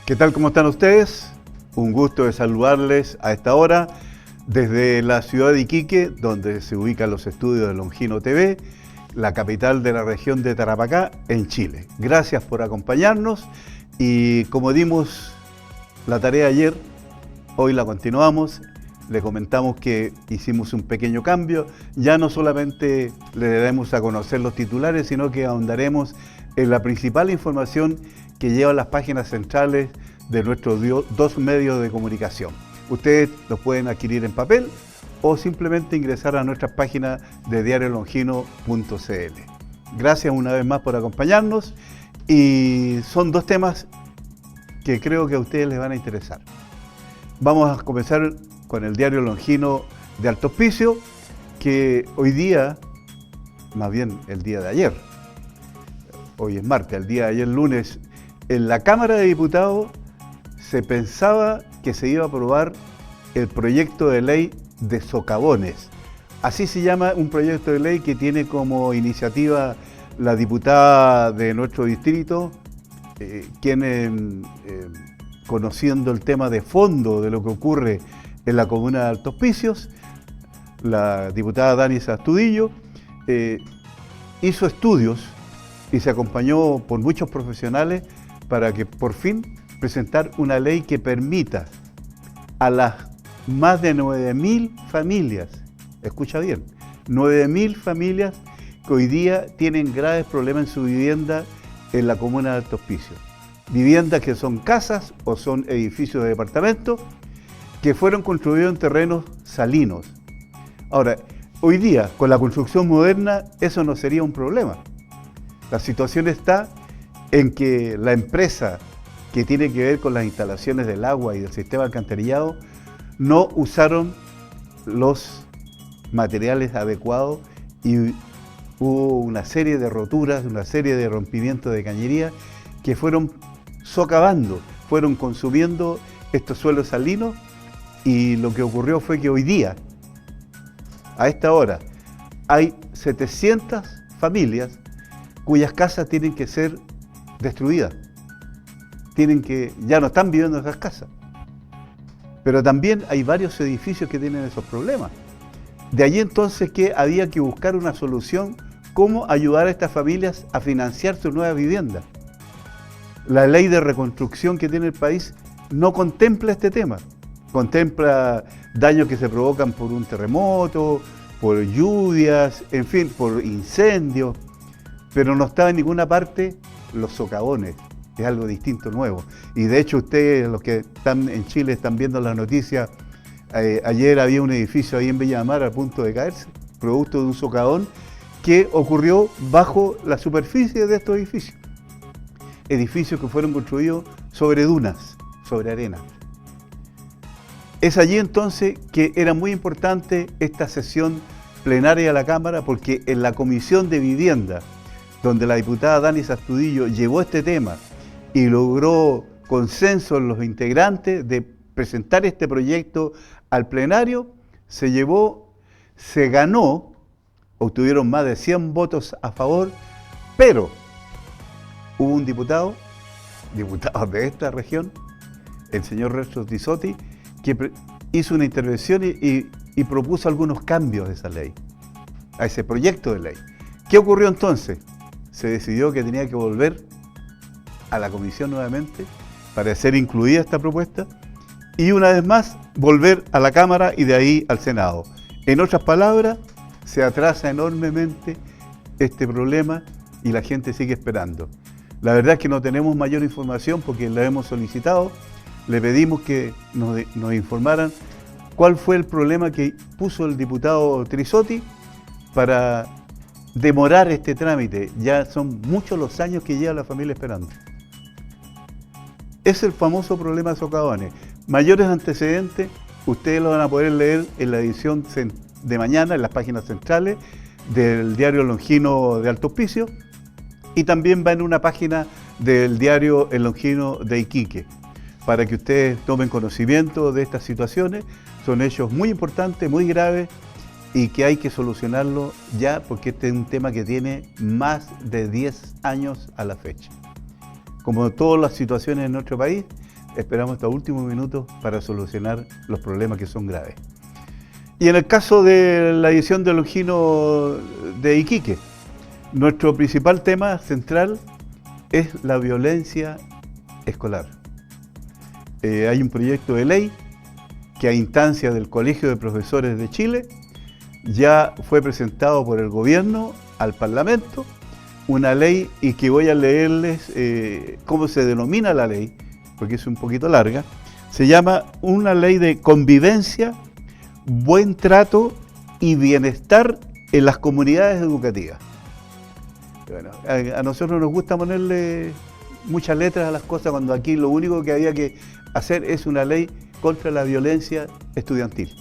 ¿Qué tal? ¿Cómo están ustedes? Un gusto de saludarles a esta hora desde la ciudad de Iquique, donde se ubican los estudios de Longino TV, la capital de la región de Tarapacá, en Chile. Gracias por acompañarnos y como dimos la tarea ayer, hoy la continuamos. Le comentamos que hicimos un pequeño cambio. Ya no solamente le daremos a conocer los titulares, sino que ahondaremos en la principal información que llevan las páginas centrales de nuestros dos medios de comunicación. Ustedes los pueden adquirir en papel o simplemente ingresar a nuestras páginas de diariolongino.cl. Gracias una vez más por acompañarnos y son dos temas que creo que a ustedes les van a interesar. Vamos a comenzar con el Diario Longino de Alto Hospicio, que hoy día, más bien el día de ayer, hoy es martes, el día de ayer lunes, en la Cámara de Diputados se pensaba que se iba a aprobar el proyecto de ley de socavones. Así se llama un proyecto de ley que tiene como iniciativa la diputada de nuestro distrito, quien conociendo el tema de fondo de lo que ocurre en la comuna de Alto Hospicios, la diputada Dani Astudillo, hizo estudios y se acompañó por muchos profesionales para que por fin presentar una ley que permita a las más de 9.000 familias, escucha bien, 9.000 familias que hoy día tienen graves problemas en su vivienda en la comuna de Alto Hospicios. Viviendas que son casas o son edificios de departamentos que fueron construidos en terrenos salinos. Ahora, hoy día, con la construcción moderna, eso no sería un problema. La situación está en que la empresa que tiene que ver con las instalaciones del agua y del sistema alcantarillado no usaron los materiales adecuados y hubo una serie de roturas, una serie de rompimientos de cañería que fueron socavando, fueron consumiendo estos suelos salinos y lo que ocurrió fue que hoy día, a esta hora, hay 700 familias cuyas casas tienen que ser destruidas. Ya no están viviendo en esas casas. Pero también hay varios edificios que tienen esos problemas. De allí entonces que había que buscar una solución, cómo ayudar a estas familias a financiar su nueva vivienda. La ley de reconstrucción que tiene el país no contempla este tema. Contempla daños que se provocan por un terremoto, por lluvias, en fin, por incendios, pero no está en ninguna parte los socavones. Es algo distinto, nuevo. Y de hecho ustedes, los que están en Chile, están viendo las noticias. Ayer había un edificio ahí en Villa Mar a punto de caerse, producto de un socavón que ocurrió bajo la superficie de estos edificios. Edificios que fueron construidos sobre dunas, sobre arena. Es allí entonces que era muy importante esta sesión plenaria de la Cámara, porque en la Comisión de Vivienda, donde la diputada Dani Astudillo llevó este tema y logró consenso en los integrantes de presentar este proyecto al plenario, se ganó, obtuvieron más de 100 votos a favor, pero hubo un diputado de esta región, el señor Renzo Tisotti, que hizo una intervención y propuso algunos cambios de esa ley, a ese proyecto de ley. ¿Qué ocurrió entonces? Se decidió que tenía que volver a la comisión nuevamente para ser incluida esta propuesta y una vez más volver a la Cámara y de ahí al Senado. En otras palabras, se atrasa enormemente este problema y la gente sigue esperando. La verdad es que no tenemos mayor información porque la hemos solicitado. Le pedimos que nos informaran cuál fue el problema que puso el diputado Tisotti para demorar este trámite. Ya son muchos los años que lleva la familia esperando. Es el famoso problema de socavones. Mayores antecedentes, ustedes lo van a poder leer en la edición de mañana, en las páginas centrales del Diario Longino de Alto Hospicio, y también va en una página del Diario El Longino de Iquique, para que ustedes tomen conocimiento de estas situaciones. Son hechos muy importantes, muy graves, y que hay que solucionarlo ya, porque este es un tema que tiene más de 10 años a la fecha. Como todas las situaciones en nuestro país, esperamos hasta últimos minutos para solucionar los problemas que son graves. Y en el caso de la edición de Longino de Iquique, nuestro principal tema central es la violencia escolar. Hay un proyecto de ley que a instancia del Colegio de Profesores de Chile ya fue presentado por el gobierno al Parlamento, una ley, y que voy a leerles cómo se denomina la ley, porque es un poquito larga. Se llama una ley de convivencia, buen trato y bienestar en las comunidades educativas. Bueno, a nosotros nos gusta ponerle muchas letras a las cosas cuando aquí lo único que había que hacer es una ley contra la violencia estudiantil.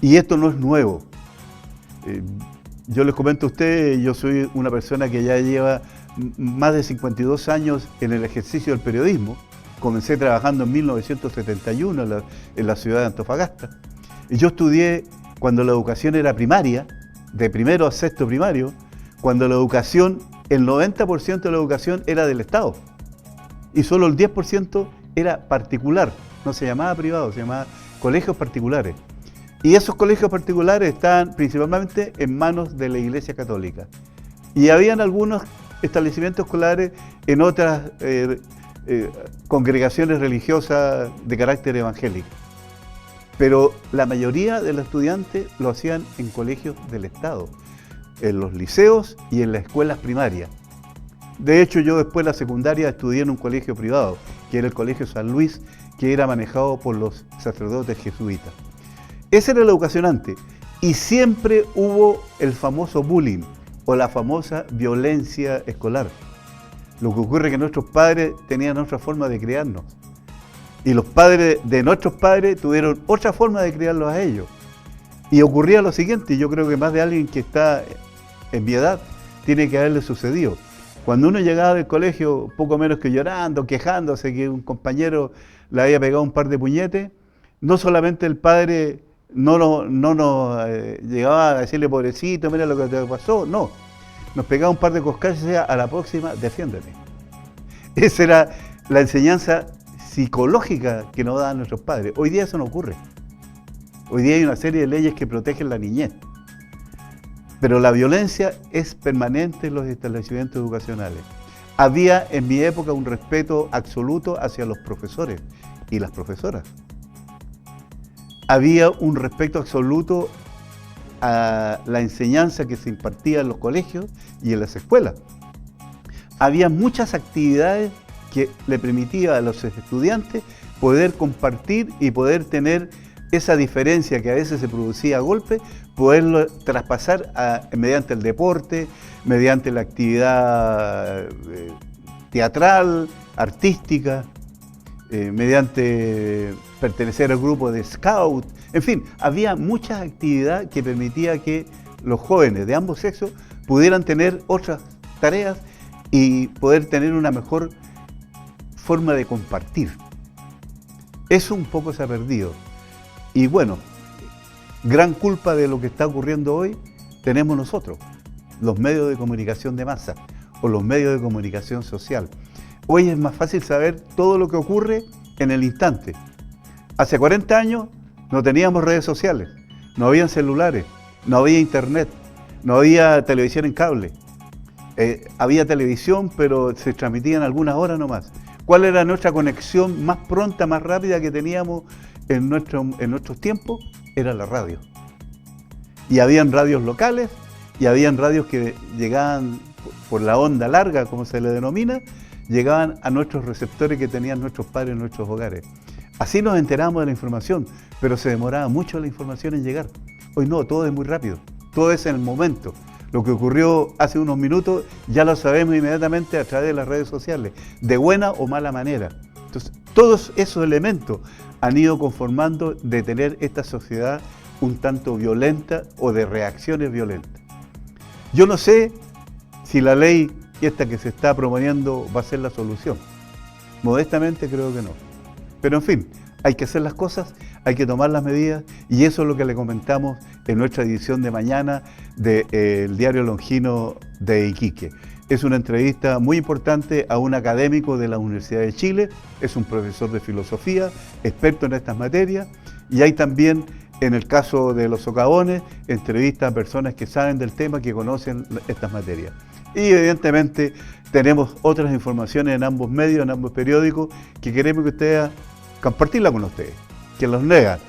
Y esto no es nuevo. Yo les comento a ustedes, yo soy una persona que ya lleva más de 52 años en el ejercicio del periodismo. Comencé trabajando en 1971 en la ciudad de Antofagasta. Y yo estudié cuando la educación era primaria, de primero a sexto primario, cuando la educación, el 90% de la educación era del Estado. Y solo el 10% era particular, no se llamaba privado, se llamaba colegios particulares. Y esos colegios particulares estaban principalmente en manos de la Iglesia Católica. Y habían algunos establecimientos escolares en otras congregaciones religiosas de carácter evangélico. Pero la mayoría de los estudiantes lo hacían en colegios del Estado, en los liceos y en las escuelas primarias. De hecho, yo después de la secundaria estudié en un colegio privado, que era el Colegio San Luis, que era manejado por los sacerdotes jesuitas. Esa era la educación antes, y siempre hubo el famoso bullying o la famosa violencia escolar. Lo que ocurre es que nuestros padres tenían otra forma de criarnos, y los padres de nuestros padres tuvieron otra forma de criarlos a ellos. Y ocurría lo siguiente, yo creo que más de alguien que está en mi edad tiene que haberle sucedido. Cuando uno llegaba del colegio, poco menos que llorando, quejándose que un compañero le había pegado un par de puñetes, no solamente el padre no nos llegaba a decirle, pobrecito, mira lo que te pasó, no. Nos pegaba un par de coscazos y decía, a la próxima, defiéndete. Esa era la enseñanza psicológica que nos daban nuestros padres. Hoy día eso no ocurre. Hoy día hay una serie de leyes que protegen la niñez. Pero la violencia es permanente en los establecimientos educacionales. Había en mi época un respeto absoluto hacia los profesores y las profesoras. Había un respeto absoluto a la enseñanza que se impartía en los colegios y en las escuelas. Había muchas actividades que le permitía a los estudiantes poder compartir y poder tener esa diferencia que a veces se producía a golpe, poderlo traspasar mediante el deporte, mediante la actividad teatral, artística, mediante pertenecer al grupo de scout. En fin, había muchas actividades que permitía que los jóvenes de ambos sexos pudieran tener otras tareas y poder tener una mejor forma de compartir. Eso un poco se ha perdido. Y bueno, gran culpa de lo que está ocurriendo hoy tenemos nosotros, los medios de comunicación de masa o los medios de comunicación social. Hoy es más fácil saber todo lo que ocurre en el instante. Hace 40 años no teníamos redes sociales, no había celulares, no había internet, no había televisión en cable. Había televisión, pero se transmitían algunas horas nomás. ¿Cuál era nuestra conexión más pronta, más rápida que teníamos en nuestros tiempos? Era la radio. Y habían radios locales y habían radios que llegaban por la onda larga, como se le denomina, llegaban a nuestros receptores que tenían nuestros padres en nuestros hogares. Así nos enteramos de la información, pero se demoraba mucho la información en llegar. Hoy no, todo es muy rápido, todo es en el momento. Lo que ocurrió hace unos minutos ya lo sabemos inmediatamente a través de las redes sociales, de buena o mala manera. Entonces, todos esos elementos han ido conformando de tener esta sociedad un tanto violenta o de reacciones violentas. Yo no sé si la ley esta que se está proponiendo va a ser la solución. Modestamente creo que no. Pero en fin, hay que hacer las cosas, hay que tomar las medidas y eso es lo que le comentamos en nuestra edición de mañana del Diario Longino de Iquique. Es una entrevista muy importante a un académico de la Universidad de Chile, es un profesor de filosofía, experto en estas materias, y hay también, en el caso de los socavones, entrevistas a personas que saben del tema, que conocen estas materias. Y evidentemente tenemos otras informaciones en ambos medios, en ambos periódicos, que queremos que ustedes compartirla con ustedes, que los lean.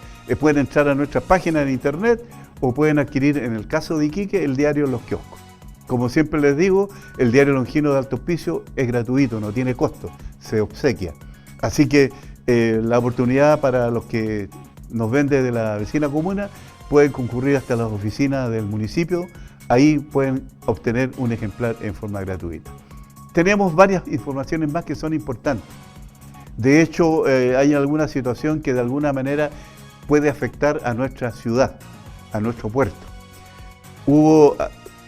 Pueden entrar a nuestra página en internet o pueden adquirir, en el caso de Iquique, el diario en los kioscos. Como siempre les digo, el diario Longino de Alto Hospicio es gratuito, no tiene costo, se obsequia. Así que la oportunidad para los que nos ven desde la vecina comuna, pueden concurrir hasta las oficinas del municipio, ahí pueden obtener un ejemplar en forma gratuita. Tenemos varias informaciones más que son importantes. De hecho, hay alguna situación que de alguna manera puede afectar a nuestra ciudad, a nuestro puerto. Hubo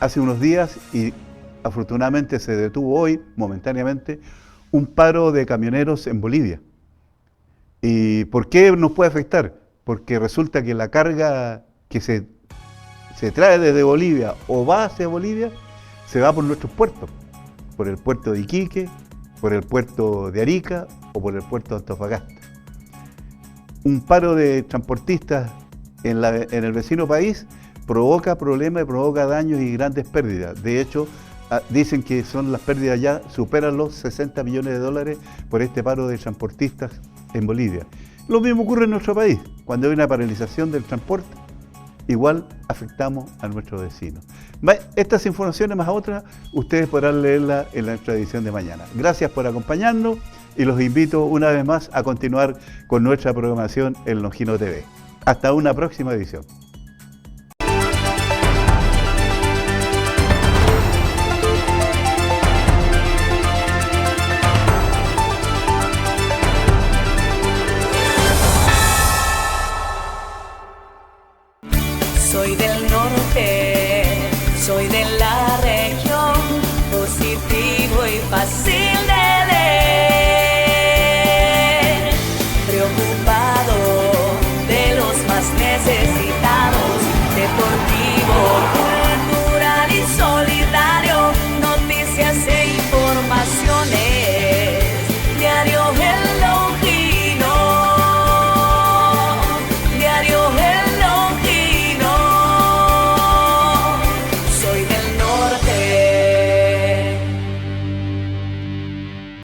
hace unos días, y afortunadamente se detuvo hoy, momentáneamente, un paro de camioneros en Bolivia. ¿Y por qué nos puede afectar? Porque resulta que la carga que se trae desde Bolivia o va hacia Bolivia, se va por nuestros puertos, por el puerto de Iquique, por el puerto de Arica o por el puerto de Antofagasta. Un paro de transportistas en el vecino país provoca problemas, provoca daños y grandes pérdidas. De hecho, dicen que son las pérdidas ya superan los 60 millones de dólares por este paro de transportistas en Bolivia. Lo mismo ocurre en nuestro país. Cuando hay una paralización del transporte, igual afectamos a nuestros vecinos. Estas informaciones más otras, ustedes podrán leerlas en nuestra edición de mañana. Gracias por acompañarnos y los invito una vez más a continuar con nuestra programación en Longino TV. Hasta una próxima edición.